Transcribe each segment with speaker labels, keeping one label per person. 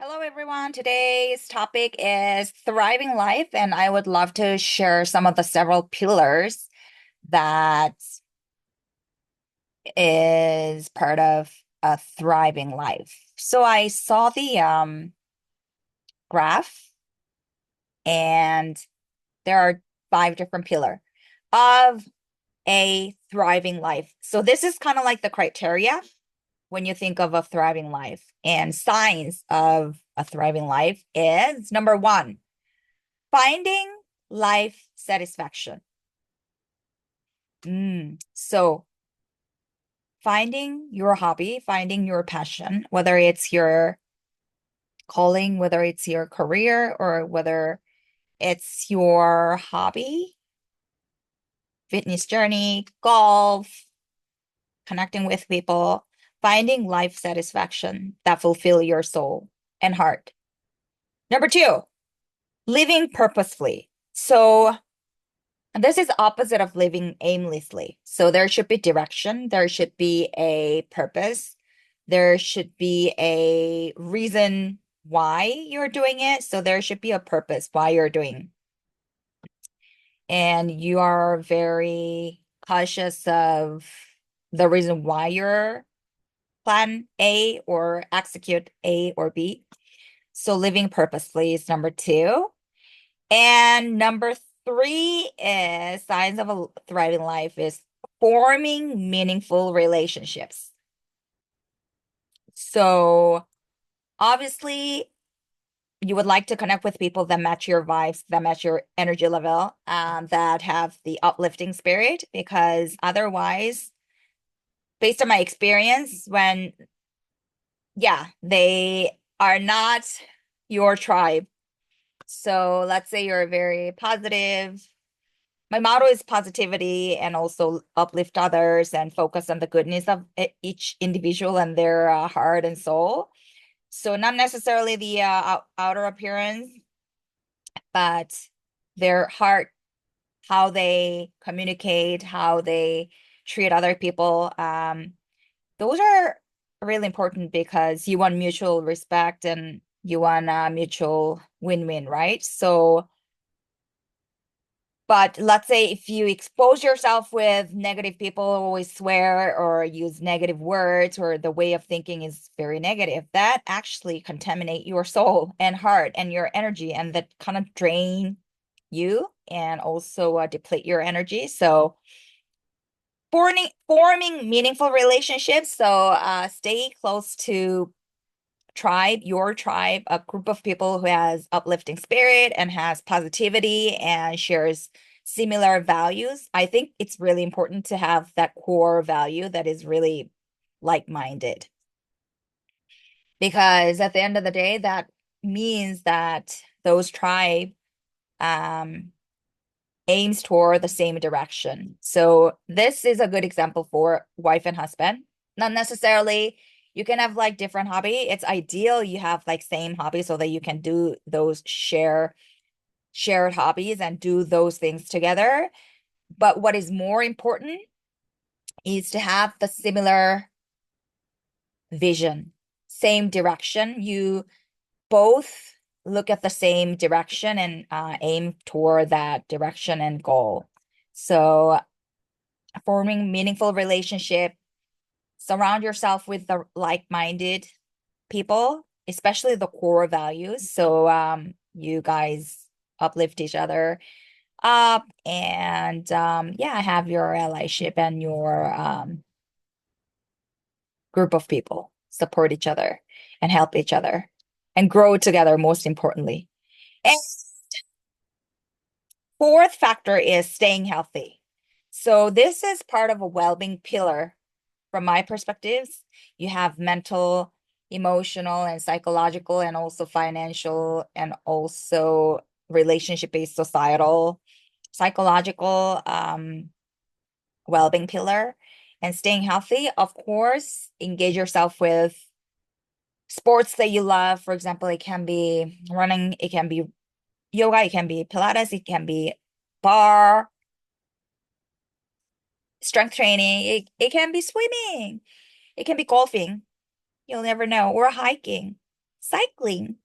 Speaker 1: Hello, everyone. Today's topic is thriving life, and I would love to share some of the several pillars that is part of a thriving life. So I saw the graph, and there are five different pillars of a thriving life. So this is kind of like the criteria when you think of a thriving life, and signs of a thriving life is number one, finding life satisfaction. So finding your hobby, finding your passion, whether it's your calling, whether it's your career, or whether it's your hobby, fitness journey, golf, connecting with people, finding life satisfaction that fulfill your soul and heart. Number two, living purposefully. So this is opposite of living aimlessly. So there should be direction, there should be a purpose, there should be a reason why you're doing it. So there should be a purpose why you're doing. And you are very cautious of the reason why you're plan A or execute A or B. So living purposefully is number two. And number three is signs of a thriving life is forming meaningful relationships. So obviously, you would like to connect with people that match your vibes, that match your energy level, that have the uplifting spirit, because otherwise, based on my experience, they are not your tribe. So let's say you're very positive. My motto is positivity and also uplift others and focus on the goodness of each individual and their heart and soul. So not necessarily the outer appearance, but their heart, how they communicate, how they treat other people. Those are really important because you want mutual respect and you want a mutual win-win, right? So but let's say if you expose yourself with negative people, always swear or use negative words, or the way of thinking is very negative, that actually contaminate your soul and heart and your energy, and that kind of drain you and also deplete your energy. So forming meaningful relationships. So stay close to your tribe, a group of people who has uplifting spirit and has positivity and shares similar values. I think it's really important to have that core value that is really like-minded. Because at the end of the day, that means that those tribe um, aims toward the same direction. So this is a good example for wife and husband. Not necessarily you can have like different hobby. It's ideal you have like same hobby so that you can do those shared hobbies and do those things together. But what is more important is to have the similar vision, same direction. You both look at the same direction and aim toward that direction and goal. So forming meaningful relationship, surround yourself with the like-minded people, especially the core values. So you guys uplift each other up and have your allyship and your group of people support each other and help each other and grow together, most importantly. And fourth factor is staying healthy. So this is part of a well-being pillar from my perspectives. You have mental, emotional, and psychological, and also financial, and also relationship-based societal, psychological well-being pillar. And staying healthy, of course, engage yourself with sports that you love. For example, it can be running, it can be yoga, it can be Pilates, it can be bar, strength training, it can be swimming, it can be golfing. You'll never know, or hiking. cycling.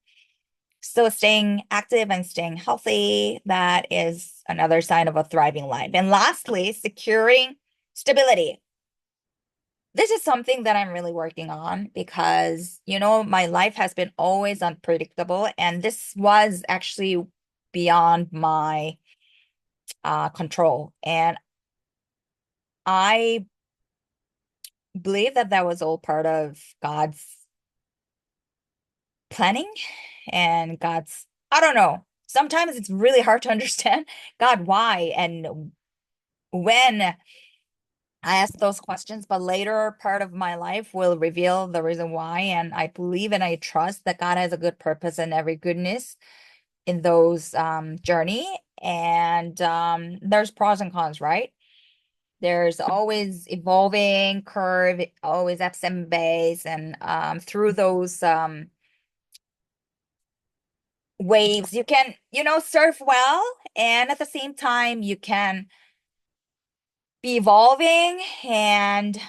Speaker 1: So staying active and staying healthy, that is another sign of a thriving life. And lastly, securing stability. This is something that I'm really working on because, my life has been always unpredictable, and this was actually beyond my control. And I believe that that was all part of God's planning and God's, I don't know. Sometimes it's really hard to understand God, why and when I ask those questions, but later part of my life will reveal the reason why. And I believe and I trust that God has a good purpose and every goodness in those journey. And there's pros and cons, right? There's always evolving curve, always ups and bays, and through those waves, you can, surf well, and at the same time, you can be evolving and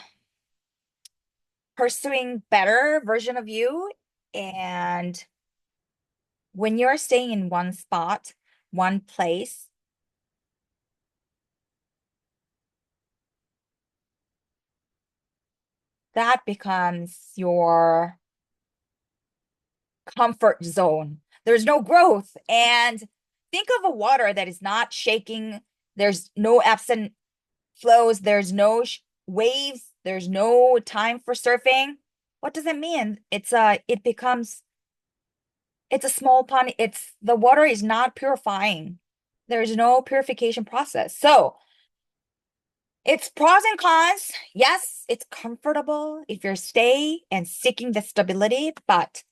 Speaker 1: pursuing better version of you. And when you're staying in one spot, one place, that becomes your comfort zone. There's no growth. And think of a water that is not shaking. There's no ebbs and flows. There's no waves. There's no time for surfing. What does it mean? It's a small pond. The water is not purifying. There's no purification process. So it's pros and cons. Yes, it's comfortable if you're stay and seeking the stability, but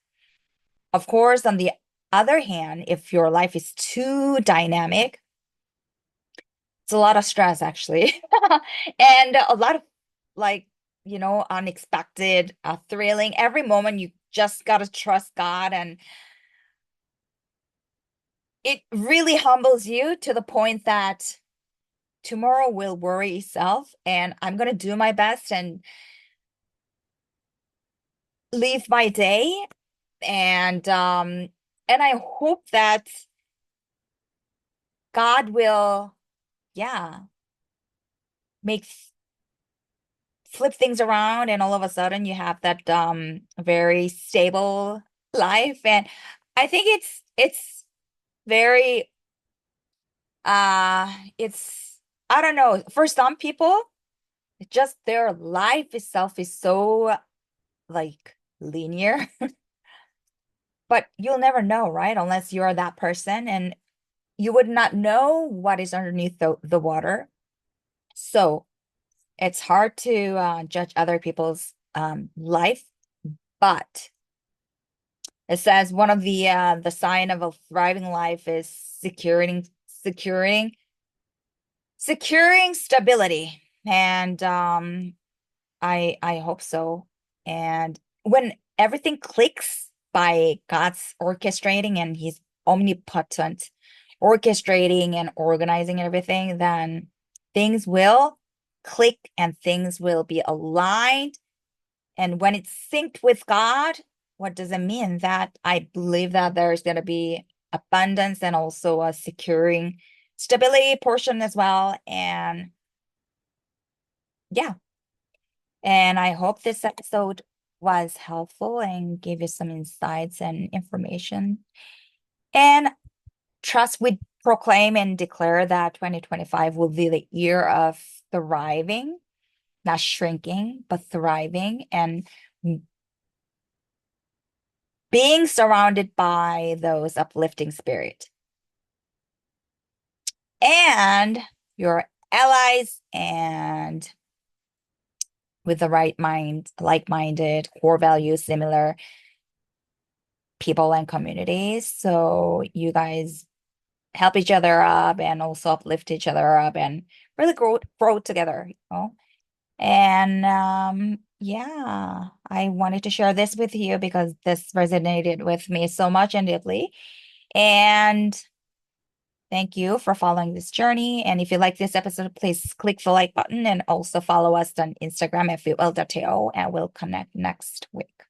Speaker 1: of course, on the other hand, if your life is too dynamic, it's a lot of stress actually. And a lot of like, unexpected, thrilling. Every moment you just gotta trust God, and it really humbles you to the point that tomorrow will worry itself, and I'm gonna do my best and live my day. And I hope that God will, yeah, make flip things around, and all of a sudden you have that very stable life. And I think it's very it's, I don't know, for some people just their life itself is so like linear. But you'll never know, right? Unless you're that person, and you would not know what is underneath the water. So it's hard to judge other people's life, but it says one of the sign of a thriving life is securing stability. And I hope so. And when everything clicks by God's orchestrating and He's omnipotent, orchestrating and organizing everything, then things will click and things will be aligned. And when it's synced with God, what does it mean? That I believe that there's going to be abundance and also a securing stability portion as well. And yeah, and I hope this episode was helpful and gave you some insights and information. And trust, we proclaim and declare that 2025 will be the year of thriving, not shrinking, but thriving, and being surrounded by those uplifting spirit and your allies, and with the right mind, like-minded, core values, similar people and communities. So you guys help each other up and also uplift each other up and really grow together. And yeah, I wanted to share this with you because this resonated with me so much and deeply. And thank you for following this journey. And if you like this episode, please click the like button and also follow us on Instagram at FitWell.to, and we'll connect next week.